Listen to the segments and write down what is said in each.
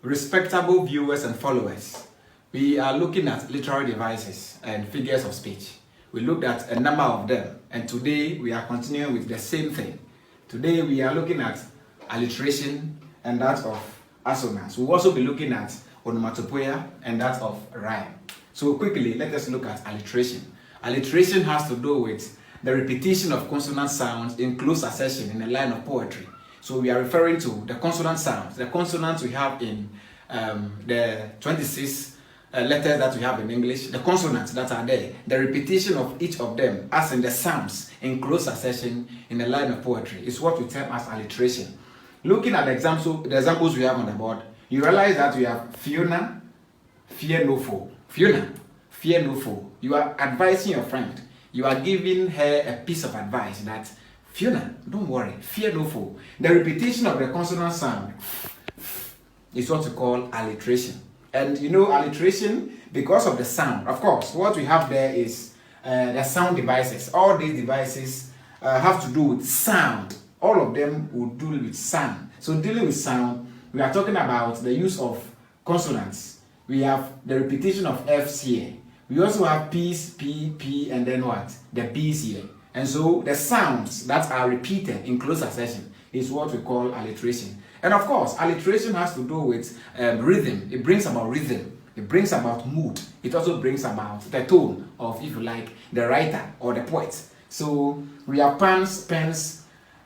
Respectable viewers and followers, we are looking at literary devices and figures of speech. We looked at a number of them, and today we are continuing with the same thing. Today we are looking at alliteration and that of assonance. We'll also be looking at onomatopoeia and that of rhyme. So quickly, let us look at alliteration. Alliteration has to do with the repetition of consonant sounds in close succession in a line of poetry. So we are referring to the consonant sounds, the consonants we have in the 26 letters that we have in English, the consonants that are there, the repetition of each of them as in the sounds in close succession in a line of poetry is what we term as alliteration. Looking at the examples we have on the board, you realize that we have Fiona, fear no foe. Fiona, fear no foe. You are advising your friend. You are giving her a piece of advice that Fiona, don't worry, fear no foe. The repetition of the consonant sound is what we call alliteration. And you know, alliteration, because of the sound, of course, what we have there is the sound devices. All these devices have to do with sound. All of them will deal with sound. So dealing with sound, we are talking about the use of consonants. We have the repetition of F's here. We also have P's, P, P, and then what? The B's here. And so the sounds that are repeated in close succession is what we call alliteration. And of course, alliteration has to do with rhythm. It brings about rhythm. It brings about mood. It also brings about the tone of, if you like, the writer or the poet. So we have pans, pens,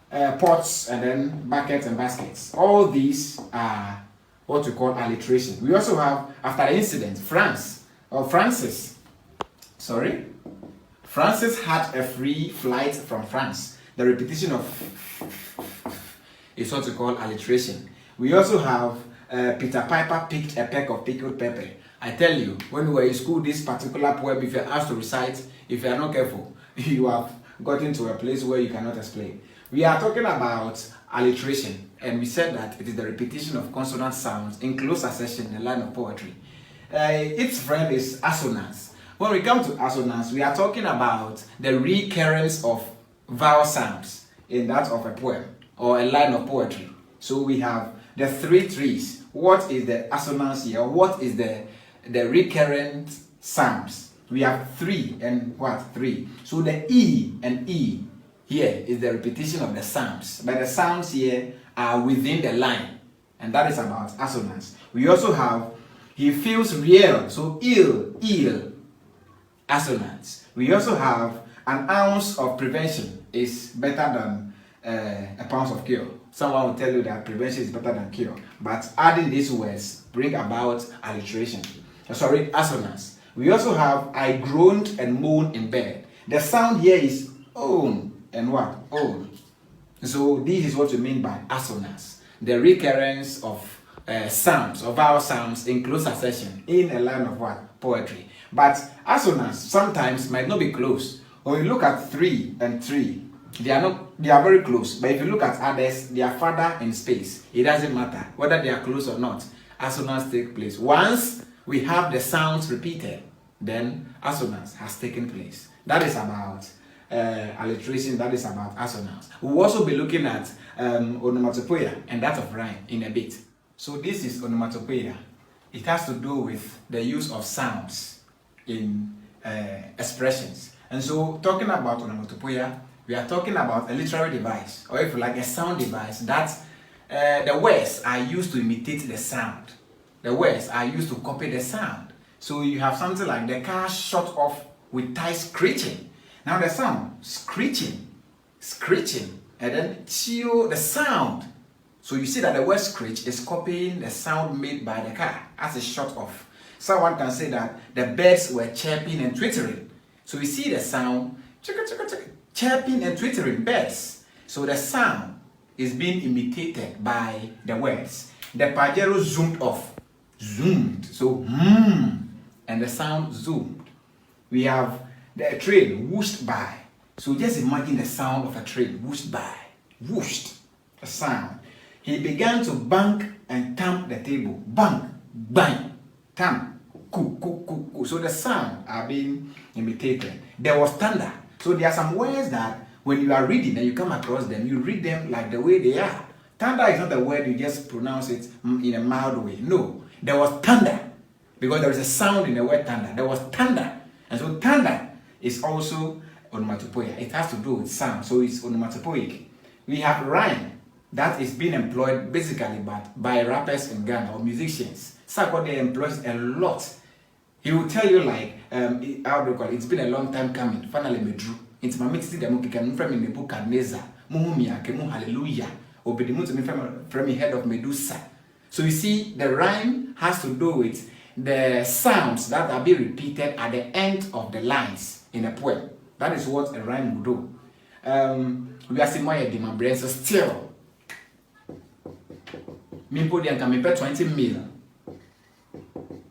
pots, and then buckets and baskets. All these are what we call alliteration. We also have, after the incident, Francis had a free flight from France. The repetition of is what we call alliteration. We also have Peter Piper picked a peck of pickled pepper. I tell you, when we were in school, this particular poem, if you're asked to recite, if you are not careful, you have gotten to a place where you cannot explain. We are talking about alliteration, and we said that it is the repetition of consonant sounds in close succession in a line of poetry. Its friend is assonance. When we come to assonance, we are talking about the recurrence of vowel sounds in that of a poem or a line of poetry. So we have the three trees. What is the assonance here? What is the recurrent sounds? We have three and what? Three. So the E and E here is the repetition of the sounds. But the sounds here are within the line. And that is about assonance. We also have he feels real. So ill, assonance. We also have an ounce of prevention is better than a pound of cure. Someone will tell you that prevention is better than cure. But adding these words bring about alliteration. Assonance. We also have I groaned and moaned in bed. The sound here is own and what? Own. So this is what we mean by assonance. The recurrence of sounds, or vowel sounds in close succession in a line of what? Poetry. But assonance sometimes might not be close. When you look at 3 and 3, they are very close. But if you look at others, they are further in space. It doesn't matter whether they are close or not. Assonance take place. Once we have the sounds repeated, then assonance has taken place. That is about alliteration. That is about assonance. We'll also be looking at onomatopoeia and that of rhyme in a bit. So this is onomatopoeia. It has to do with the use of sounds in expressions. And so talking about onomatopoeia, we are talking about a literary device, or if you like, a sound device that the words are used to imitate the sound. The words are used to copy the sound. So you have something like the car shut off with tires screeching. Now the sound, screeching, and then chew, the sound. So you see that the word screech is copying the sound made by the car as it shut off. Someone can say that the birds were chirping and twittering. So you see the sound, chirping and twittering, birds. So the sound is being imitated by the words. The Pajero zoomed off, so and the sound zoomed. We have the train whooshed by. So just imagine the sound of a train whooshed by, whooshed, the sound. He began to bang and thump the table. Bang, bang, thump, coo, coo, coo, coo. So the sound are being imitated. There was thunder. So there are some words that when you are reading and you come across them, you read them like the way they are. Thunder is not a word you just pronounce it in a mild way. No, there was thunder because there is a sound in the word thunder. There was thunder, and so thunder is also onomatopoeia. It has to do with sound, so it's onomatopoeic. We have rhyme that is being employed basically by rappers in Ghana or musicians. Sarkodie employs a lot. He will tell you like, how do you call it? It's been a long time coming. Finally, me drew. It's my mixed demo can from in the book Neza. Muhumia, Kemu Hallelujah. Obedimu to me from the head of Medusa. So you see, the rhyme has to do with the sounds that are being repeated at the end of the lines in a poem. That is what a rhyme will do. We are seeing more demand brain, so still. Mimpo can me pay 20 million.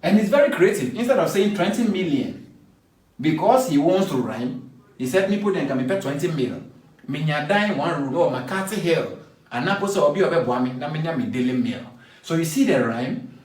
And it's very creative. Instead of saying 20 million, because he wants to rhyme, he said, Mimpo can me pay 20 million. Minya dying one road or McCarthy Hill. And Napo so be over Boami, Namina me daily meal. So you see the rhyme,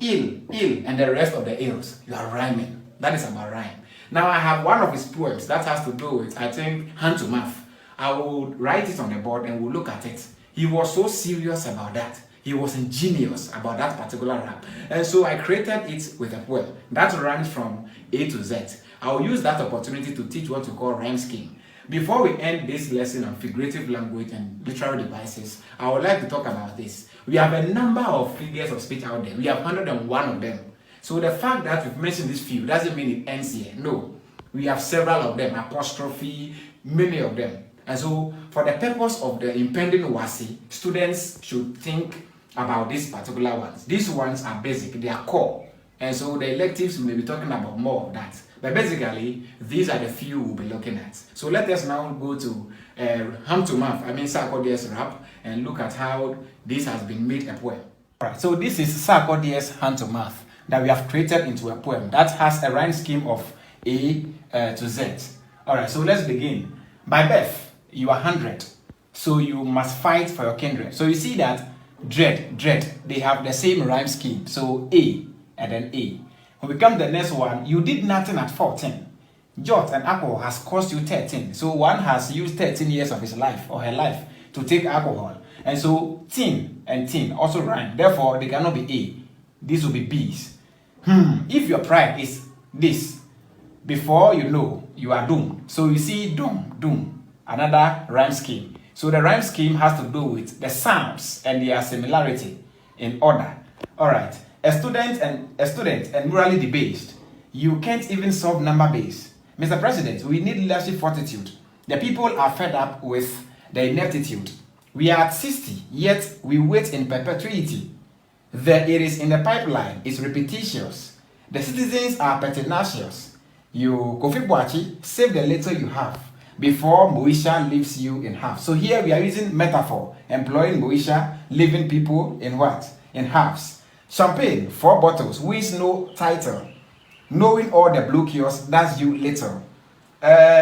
ill, and the rest of the ills. You are rhyming. That is about rhyme. Now I have one of his poems that has to do with, I think, hand to mouth. I will write it on the board and we'll look at it. He was so serious about that. He was ingenious about that particular rhyme. And so I created it with a poem that runs from A to Z. I will use that opportunity to teach what we call rhyme scheme. Before we end this lesson on figurative language and literary devices, I would like to talk about this. We have a number of figures of speech out there. We have 101 of them. So the fact that we've mentioned this few doesn't mean it ends here. No. We have several of them, apostrophe, many of them. And so for the purpose of the impending WASI, students should think about these particular ones. These ones are basic, they are core. And so the electives may be talking about more of that. But basically, these are the few we'll be looking at. So let us now go to hand to mouth, Sarkodie's rap, and look at how this has been made a poem. Alright, so this is Sarkodie's hand to mouth that we have created into a poem that has a rhyme scheme of A to Z. Alright, so let's begin. By birth, you are 100, so you must fight for your kindred. So you see that dread, they have the same rhyme scheme. So A and then A. When we come to the next one, you did nothing at 14. Jot and alcohol has cost you 13. So one has used 13 years of his life or her life to take alcohol. And so teen and teen also rhyme. Therefore, they cannot be A. These will be B's. If your pride is this, before you know, you are doomed. So you see doom, another rhyme scheme. So the rhyme scheme has to do with the sounds and their similarity in order. Alright, a student and morally debased. You can't even solve number base. Mr. President, we need leadership fortitude. The people are fed up with the ineptitude. We are at 60, yet we wait in perpetuity. It is in the pipeline, it's repetitious. The citizens are pertinacious. You, Kofi Boachi, save the little you have before Moesha leaves you in half. So here we are using metaphor, employing Moesha, leaving people in what? In halves. Champagne, 4 bottles, wins no title. Knowing all the blue kiosks, that's you little.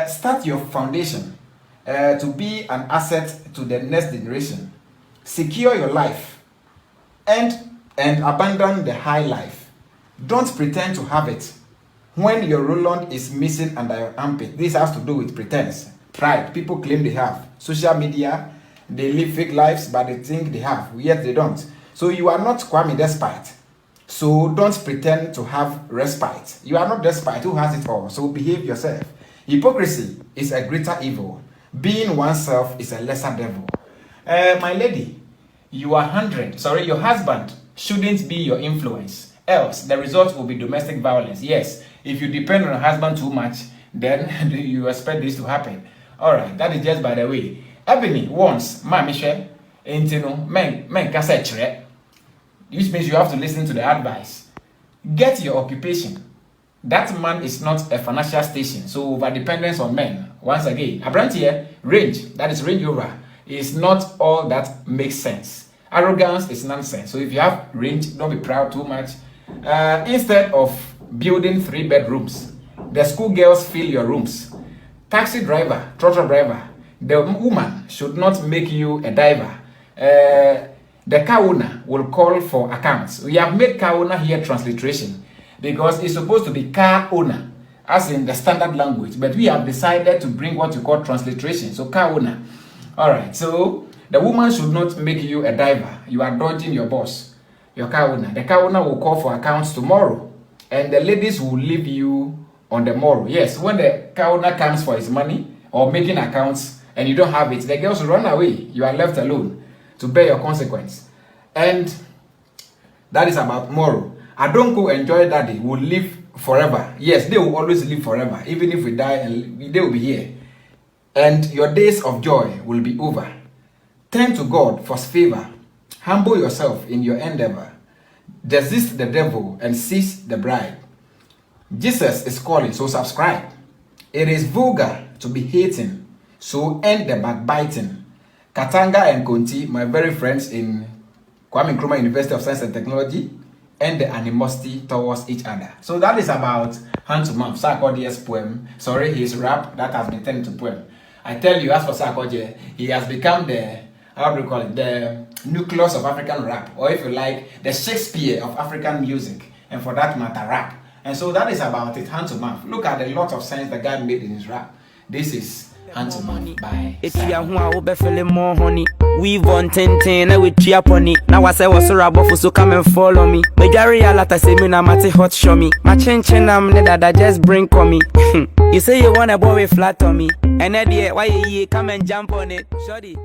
Start your foundation to be an asset to the next generation. Secure your life and abandon the high life. Don't pretend to have it. When your Roland is missing under your armpit, this has to do with pretense, pride. People claim they have. Social media, they live fake lives, but they think they have, yet they don't. So you are not Kwame Despite. So don't pretend to have respite. You are not despite who has it all, so behave yourself. Hypocrisy is a greater evil. Being oneself is a lesser devil. My lady, you are 100. Sorry, your husband shouldn't be your influence. Else, the result will be domestic violence. Yes, if you depend on your husband too much, then you expect this to happen. Alright, that is just by the way. Ebony once, Mamisha, Intino, men cassette, which means you have to listen to the advice. Get your occupation. That man is not a financial station, so over dependence on men. Once again, Abrantier, range, that is Range Rover, is not all that makes sense. Arrogance is nonsense. So if you have range, don't be proud too much. Instead of building 3 bedrooms, the schoolgirls fill your rooms. Taxi driver, throttle driver, the woman should not make you a diver. The car owner will call for accounts. We have made car owner here transliteration because it's supposed to be car owner, as in the standard language. But we have decided to bring what we call transliteration. So car owner. Alright, so The woman should not make you a driver. You are dodging your boss, your car owner. The car owner will call for accounts tomorrow, and the ladies will leave you on the morrow. Yes, when the car owner comes for his money or making accounts and you don't have it, the girls will run away. You are left alone to bear your consequence. And that is about tomorrow. Adonko enjoy daddy will live forever. Yes, they will always live forever. Even if we die, and they will be here. And your days of joy will be over. Turn to God for favor. Humble yourself in your endeavor. Resist the devil and seize the bride. Jesus is calling, so subscribe. It is vulgar to be hating, so end the backbiting. Katanga and Konti, my very friends in Kwame Nkrumah University of Science and Technology, end the animosity towards each other. So that is about hand to mouth. Sarkodie's poem, his rap that has been turned into poem. I tell you, as for Sarkodie, he has become the, how do you call it, the nucleus of African rap, or if you like, the Shakespeare of African music, and for that matter, rap. And so that is about it, hand to mouth. Look at the lot of sense the guy made in his rap. This is hand to mouth by more honey. We've on 10 with chia pony. Now I say what's a rubber so come and follow me. Majority a lot I say me na mati hot show me. My chin I'm that just bring on me. You say you want a boy with flat on me. And then why you come and jump on it? Shorty.